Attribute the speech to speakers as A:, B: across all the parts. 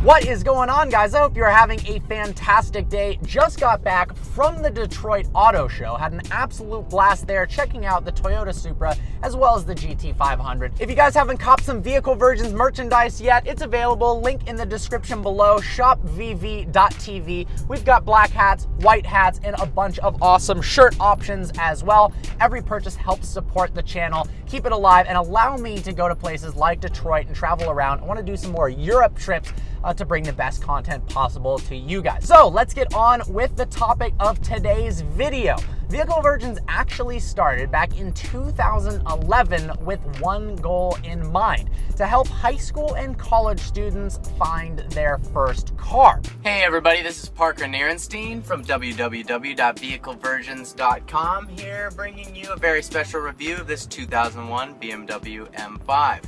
A: What is going on, guys? I hope you're having a fantastic day. Just got back from the Detroit Auto Show. Had an absolute blast there checking out the Toyota Supra as well as the GT500. If you guys haven't copped some Vehicle Virgins merchandise yet, it's available. Link in the description below, shopvv.tv. We've got black hats, white hats, and a bunch of awesome shirt options as well. Every purchase helps support the channel, keep it alive, and allow me to go to places like Detroit and travel around. I want to do some more Europe trips to bring the best content possible to you guys. So let's get on with the topic of today's video. Vehicle Virgins actually started back in 2011 with one goal in mind: to help high school and college students find their first car.
B: Hey everybody, this is Parker Nierenstein from www.vehiclevirgins.com here, bringing you a very special review of this 2001 BMW M5.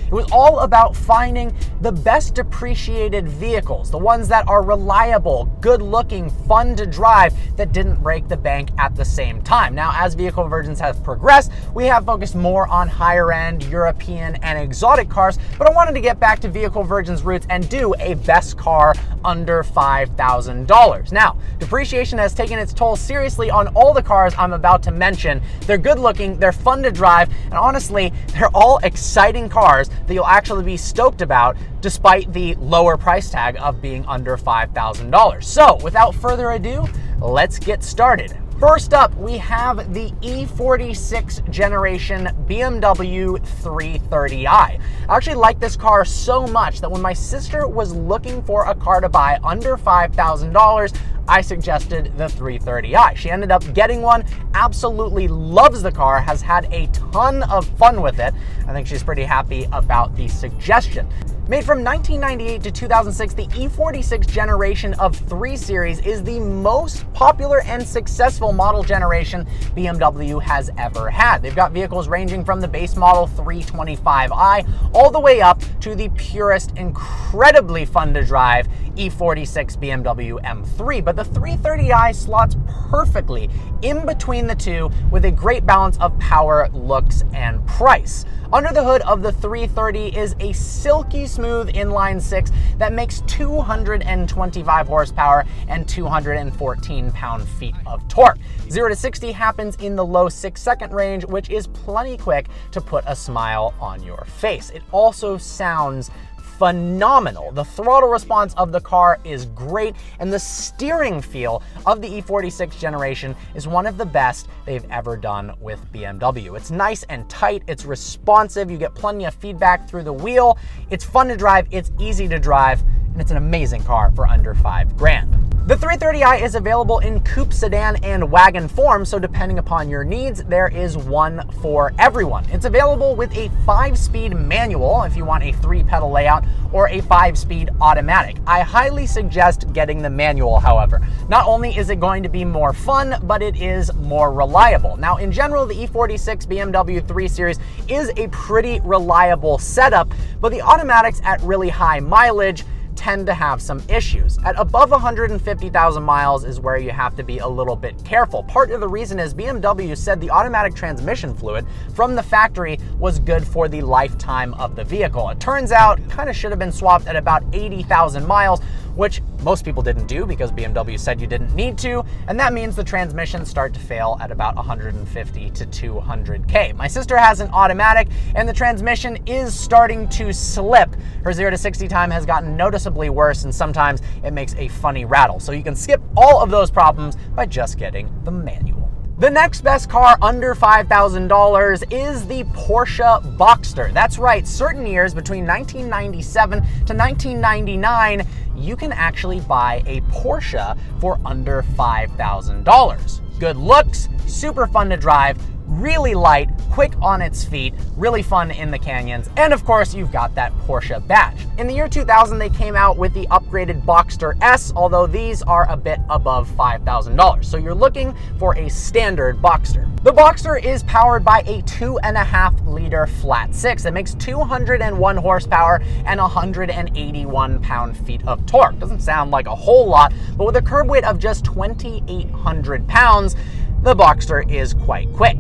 A: It was all about finding the best depreciated vehicles, the ones that are reliable, good looking, fun to drive, that didn't break the bank at the same time. Now, as Vehicle Virgins have progressed, we have focused more on higher end European and exotic cars, but I wanted to get back to Vehicle Virgins' roots and do a best car under $5,000. Now, depreciation has taken its toll seriously on all the cars I'm about to mention. They're good looking, they're fun to drive, and honestly, they're all exciting cars that you'll actually be stoked about despite the lower price tag of being under $5,000. So without further ado, let's get started. First up, we have the E46 generation BMW 330i. I actually like this car so much that when my sister was looking for a car to buy under $5,000, I suggested the 330i. She ended up getting one, absolutely loves the car, has had a ton of fun with it. I think she's pretty happy about the suggestion. Made from 1998 to 2006, the E46 generation of 3 Series is the most popular and successful model generation BMW has ever had. They've got vehicles ranging from the base model 325i all the way up to the purest, incredibly fun to drive E46 BMW M3. But the 330i slots perfectly in between the two with a great balance of power, looks, and price. Under the hood of the 330 is a silky smooth inline 6 that makes 225 horsepower and 214 pound-feet of torque. 0 to 60 happens in the low 6-second range, which is plenty quick to put a smile on your face. It also sounds phenomenal. The throttle response of the car is great, and the steering feel of the E46 generation is one of the best they've ever done with BMW. It's nice and tight, it's responsive, you get plenty of feedback through the wheel, it's fun to drive, it's easy to drive, and it's an amazing car for under $5,000. The 330i is available in coupe, sedan, and wagon form, so depending upon your needs, there is one for everyone. It's available with a 5-speed manual if you want a 3-pedal layout, or a 5-speed automatic. I highly suggest getting the manual, however. Not only is it going to be more fun, but it is more reliable. Now, in general, the E46 BMW 3 Series is a pretty reliable setup, but the automatics at really high mileage tend to have some issues. At above 150,000 miles is where you have to be a little bit careful. Part of the reason is BMW said the automatic transmission fluid from the factory was good for the lifetime of the vehicle. It turns out it kind of should have been swapped at about 80,000 miles, which most people didn't do because BMW said you didn't need to, and that means the transmissions start to fail at about 150 to 200K. My sister has an automatic, and the transmission is starting to slip. Her 0 to 60 time has gotten noticeably worse, and sometimes it makes a funny rattle. So you can skip all of those problems by just getting the manual. The next best car under $5,000 is the Porsche Boxster. That's right, certain years between 1997 to 1999, you can actually buy a Porsche for under $5,000. Good looks, super fun to drive, really light, quick on its feet, really fun in the canyons, and of course you've got that Porsche badge. In the year 2000 they came out with the upgraded Boxster S, although these are a bit above $5,000, so you're looking for a standard Boxster. The Boxster is powered by a 2.5 liter flat 6 that makes 201 horsepower and 181 pound-feet of torque. Doesn't sound like a whole lot, but with a curb weight of just 2,800 pounds, the Boxster is quite quick.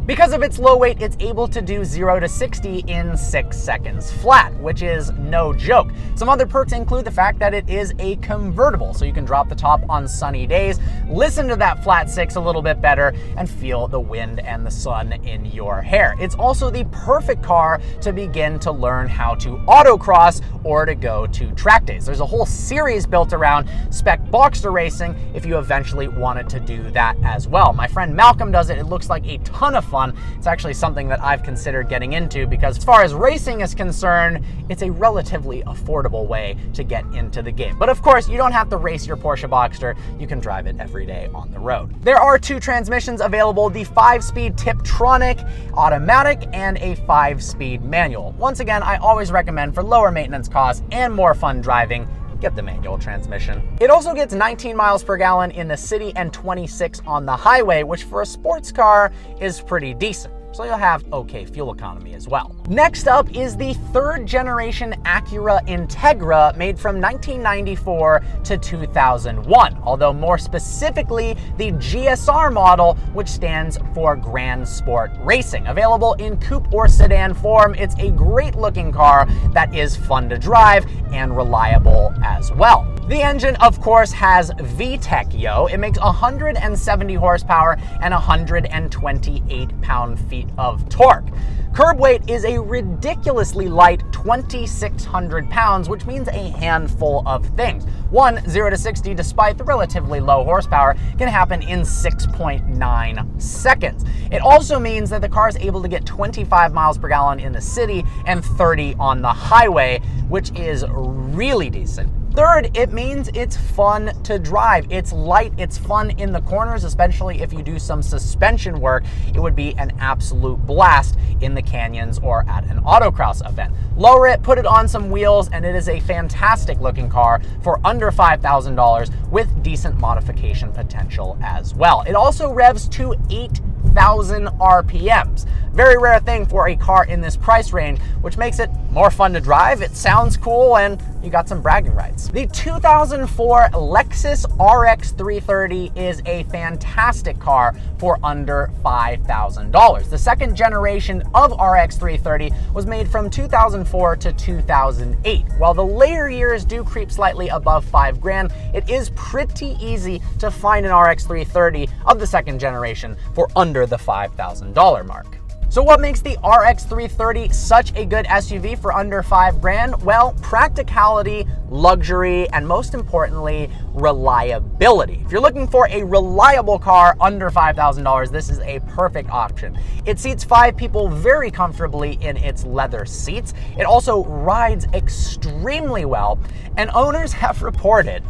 A: Because of its low weight, it's able to do 0 to 60 in 6 seconds flat, which is no joke. Some other perks include the fact that it is a convertible, so you can drop the top on sunny days, listen to that flat 6 a little bit better, and feel the wind and the sun in your hair. It's also the perfect car to begin to learn how to autocross or to go to track days. There's a whole series built around spec Boxster racing if you eventually wanted to do that as well. My friend Malcolm does it. It looks like a ton of fun. It's actually something that I've considered getting into because as far as racing is concerned, it's a relatively affordable way to get into the game. But of course, you don't have to race your Porsche Boxster. You can drive it every day on the road. There are 2 transmissions available, the 5-speed Tiptronic automatic and a 5-speed manual. Once again, I always recommend for lower maintenance costs and more fun driving, get the manual transmission. It also gets 19 miles per gallon in the city and 26 on the highway, which for a sports car is pretty decent. So you'll have okay fuel economy as well. Next up is the 3rd generation Acura Integra, made from 1994 to 2001, although more specifically the GSR model, which stands for Grand Sport Racing. Available in coupe or sedan form, it's a great looking car that is fun to drive and reliable as well. The engine, of course, has VTEC, It makes 170 horsepower and 128 pound-feet of torque. Curb weight is a ridiculously light 2,600 pounds, which means a handful of things. 0 to 60, despite the relatively low horsepower, can happen in 6.9 seconds. It also means that the car is able to get 25 miles per gallon in the city and 30 on the highway, which is really decent. Third, it means it's fun to drive. It's light, it's fun in the corners, especially if you do some suspension work. It would be an absolute blast in the canyons or at an autocross event. Lower it, put it on some wheels, and it is a fantastic looking car for under $5,000 with decent modification potential as well. It also revs to 8,000 RPMs. Very rare thing for a car in this price range, which makes it more fun to drive. It sounds cool, and you got some bragging rights. The 2004 Lexus RX330 is a fantastic car for under $5,000. The 2nd generation of RX330 was made from 2004 to 2008. While the later years do creep slightly above $5,000, it is pretty easy to find an RX330 of the 2nd generation for under the $5,000 mark. So what makes the RX330 such a good SUV for under $5,000? Well, practicality, luxury, and most importantly, reliability. If you're looking for a reliable car under $5,000, this is a perfect option. It seats 5 people very comfortably in its leather seats. It also rides extremely well, and owners have reported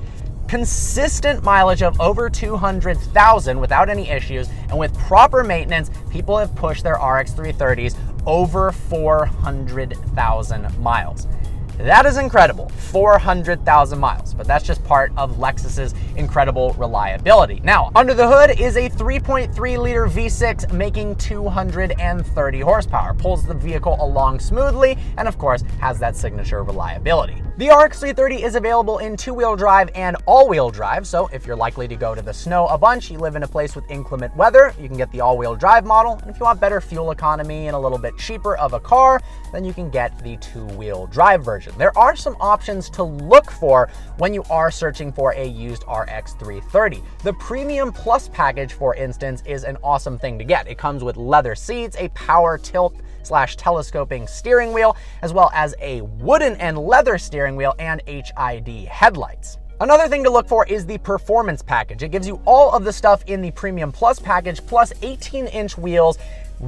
A: consistent mileage of over 200,000 without any issues, and with proper maintenance, people have pushed their RX330s over 400,000 miles. That is incredible, 400,000 miles, but that's just part of Lexus's incredible reliability. Now, under the hood is a 3.3 liter V6 making 230 horsepower, pulls the vehicle along smoothly, and of course, has that signature reliability. The RX330 is available in 2-wheel drive and all-wheel drive, so if you're likely to go to the snow a bunch, you live in a place with inclement weather, you can get the all-wheel drive model, and if you want better fuel economy and a little bit cheaper of a car, then you can get the 2-wheel drive version. There are some options to look for when you are searching for a used RX330. The Premium Plus package, for instance, is an awesome thing to get. It comes with leather seats, a power tilt/telescoping steering wheel, as well as a wooden and leather steering wheel and HID headlights. Another thing to look for is the Performance package. It gives you all of the stuff in the Premium Plus package, plus 18-inch wheels,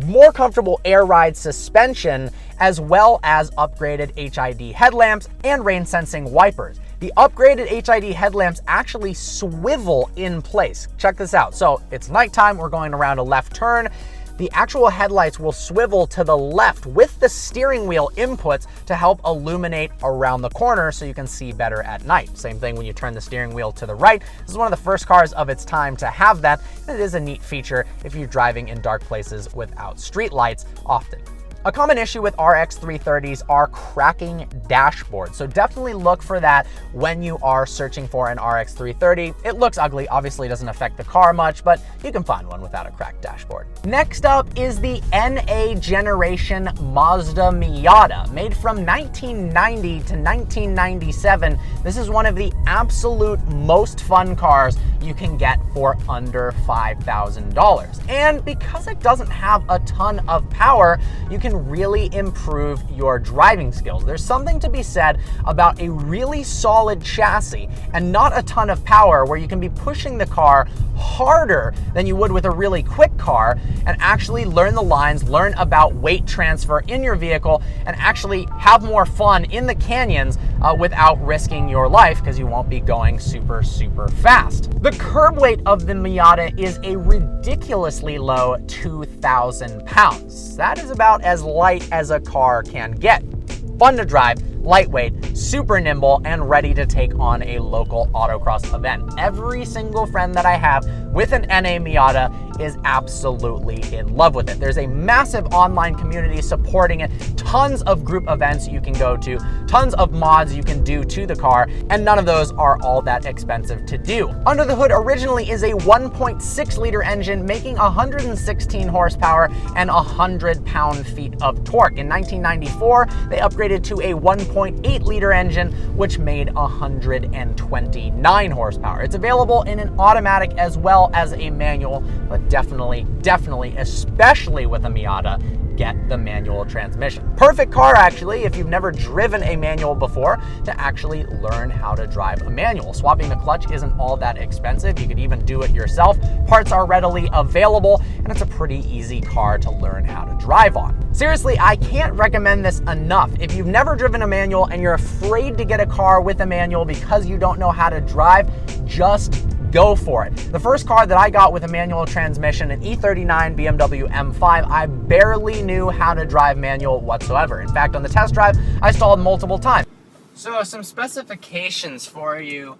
A: more comfortable air ride suspension, as well as upgraded HID headlamps and rain sensing wipers. The upgraded HID headlamps actually swivel in place. Check this out. So it's nighttime, we're going around a left turn. The actual headlights will swivel to the left with the steering wheel inputs to help illuminate around the corner so you can see better at night. Same thing when you turn the steering wheel to the right. This is one of the first cars of its time to have that, and it is a neat feature if you're driving in dark places without street lights often. A common issue with RX330s are cracking dashboards, so definitely look for that when you are searching for an RX330. It looks ugly, obviously doesn't affect the car much, but you can find one without a cracked dashboard. Next up is the NA generation Mazda Miata. Made from 1990 to 1997, this is one of the absolute most fun cars you can get for under $5,000. And because it doesn't have a ton of power, you can really improve your driving skills. There's something to be said about a really solid chassis and not a ton of power, where you can be pushing the car harder than you would with a really quick car and actually learn the lines, learn about weight transfer in your vehicle, and actually have more fun in the canyons without risking your life, because you won't be going super fast. The curb weight of the Miata is a ridiculously low 2,000 pounds. That is about as light as a car can get. Fun to drive, lightweight, super nimble, and ready to take on a local autocross event. Every single friend that I have with an NA Miata is absolutely in love with it. There's a massive online community supporting it, tons of group events you can go to, tons of mods you can do to the car, and none of those are all that expensive to do. Under the hood originally is a 1.6 liter engine making 116 horsepower and 100 pound-feet of torque. In 1994, they upgraded to a 1.8 liter engine, which made 129 horsepower. It's available in an automatic as well as a manual, but definitely, especially with a Miata, get the manual transmission. Perfect car, actually, if you've never driven a manual before, to actually learn how to drive a manual. Swapping the clutch isn't all that expensive. You could even do it yourself. Parts are readily available, and it's a pretty easy car to learn how to drive on. Seriously, I can't recommend this enough. If you've never driven a manual and you're afraid to get a car with a manual because you don't know how to drive, just go for it. The first car that I got with a manual transmission, an E39 BMW M5, I barely knew how to drive manual whatsoever. In fact, on the test drive, I stalled multiple times.
B: So some specifications for you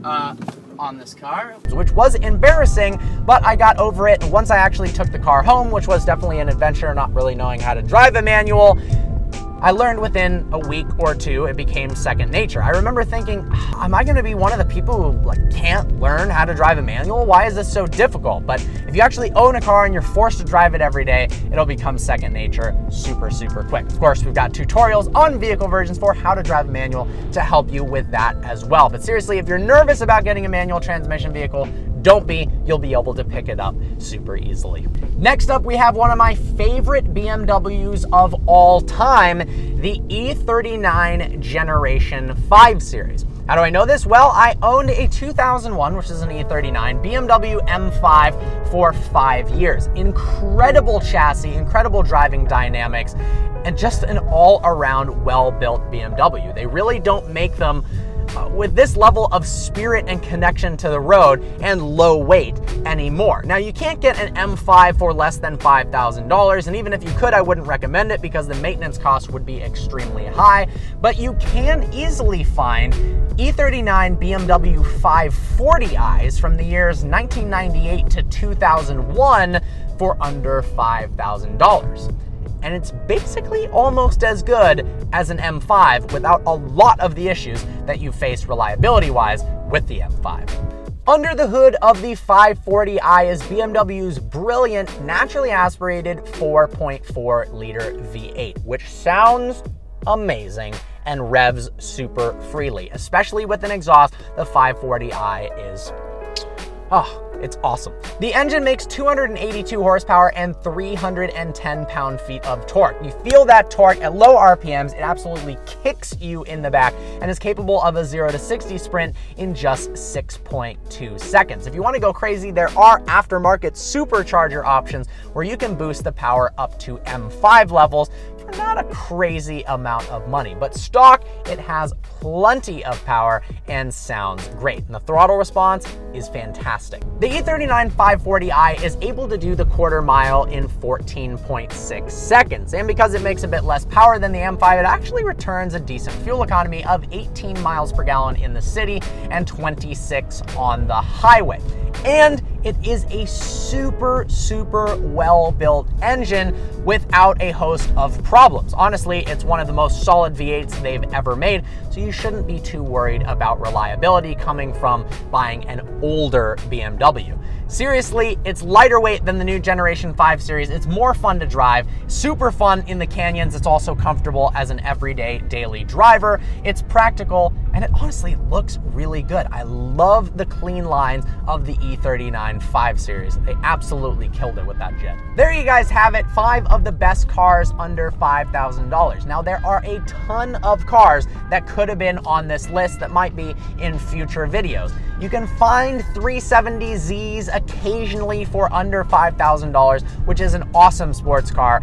B: on this car.
A: Which was embarrassing, but I got over it once I actually took the car home, which was definitely an adventure, not really knowing how to drive a manual. I learned within a week or two, it became second nature. I remember thinking, am I gonna be one of the people who can't learn how to drive a manual? Why is this so difficult? But if you actually own a car and you're forced to drive it every day, it'll become second nature super quick. Of course, we've got tutorials on vehicle versions for how to drive a manual to help you with that as well. But seriously, if you're nervous about getting a manual transmission vehicle, don't be, you'll be able to pick it up super easily. Next up, we have one of my favorite BMWs of all time, the E39 Generation 5 Series. How do I know this? Well, I owned a 2001, which is an E39, BMW M5 for 5 years. Incredible chassis, incredible driving dynamics, and just an all-around well-built BMW. They really don't make them with this level of spirit and connection to the road and low weight anymore. Now, you can't get an M5 for less than $5,000, and even if you could, I wouldn't recommend it because the maintenance costs would be extremely high, but you can easily find E39 BMW 540i's from the years 1998 to 2001 for under $5,000. And it's basically almost as good as an M5 without a lot of the issues that you face reliability-wise with the M5. Under the hood of the 540i is BMW's brilliant, naturally aspirated 4.4 liter V8, which sounds amazing and revs super freely, especially with an exhaust. The 540i is, it's awesome. The engine makes 282 horsepower and 310 pound-feet of torque. You feel that torque at low RPMs. It absolutely kicks you in the back and is capable of a 0 to 60 sprint in just 6.2 seconds. If you want to go crazy, there are aftermarket supercharger options where you can boost the power up to M5 levels for not a crazy amount of money. But stock, it has plenty of power and sounds great. And the throttle response is fantastic. The E39 540i is able to do the quarter mile in 14.6 seconds. And because it makes a bit less power than the M5, it actually returns a decent fuel economy of 18 miles per gallon in the city and 26 on the highway. And it is a super well-built engine without a host of problems. Honestly, it's one of the most solid V8s they've ever made, so you shouldn't be too worried about reliability coming from buying an older BMW. Seriously, it's lighter weight than the new Generation 5 Series. It's more fun to drive, super fun in the canyons. It's also comfortable as an everyday daily driver. It's practical, and it honestly looks really good. I love the clean lines of the E39 5 Series. They absolutely killed it with that jet. There you guys have it, 5 of the best cars under $5,000. Now, there are a ton of cars that could have been on this list that might be in future videos. You can find 370Zs occasionally for under $5,000, which is an awesome sports car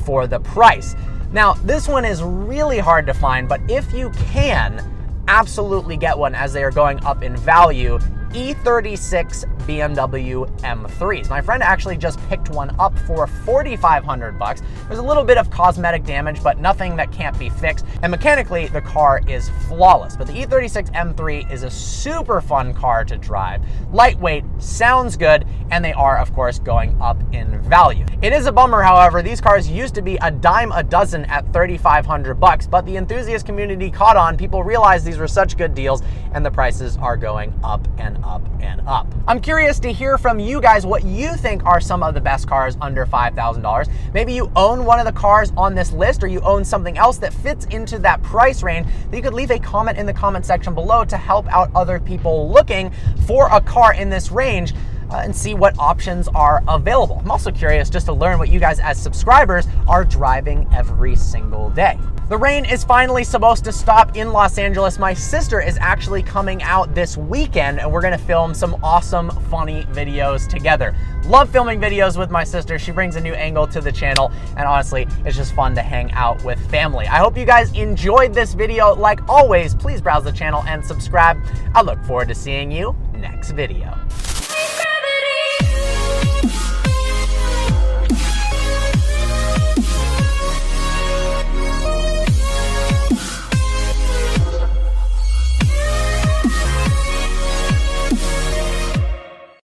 A: for the price. Now, this one is really hard to find, but if you can, absolutely get one as they are going up in value. E36 BMW M3s. My friend actually just picked one up for $4,500. There's a little bit of cosmetic damage, but nothing that can't be fixed. And mechanically, the car is flawless. But the E36 M3 is a super fun car to drive. Lightweight, sounds good, and they are, of course, going up in value. It is a bummer, however. These cars used to be a dime a dozen at $3,500, but the enthusiast community caught on. People realized these were such good deals, and the prices are going up and up and up. I'm curious to hear from you guys what you think are some of the best cars under $5,000. Maybe you own one of the cars on this list, or you own something else that fits into that price range. You could leave a comment in the comment section below to help out other people looking for a car in this range and see what options are available. I'm also curious just to learn what you guys as subscribers are driving every single day. The rain is finally supposed to stop in Los Angeles. My sister is actually coming out this weekend, and we're gonna film some awesome, funny videos together. Love filming videos with my sister. She brings a new angle to the channel, and honestly, it's just fun to hang out with family. I hope you guys enjoyed this video. Like always, please browse the channel and subscribe. I look forward to seeing you next video.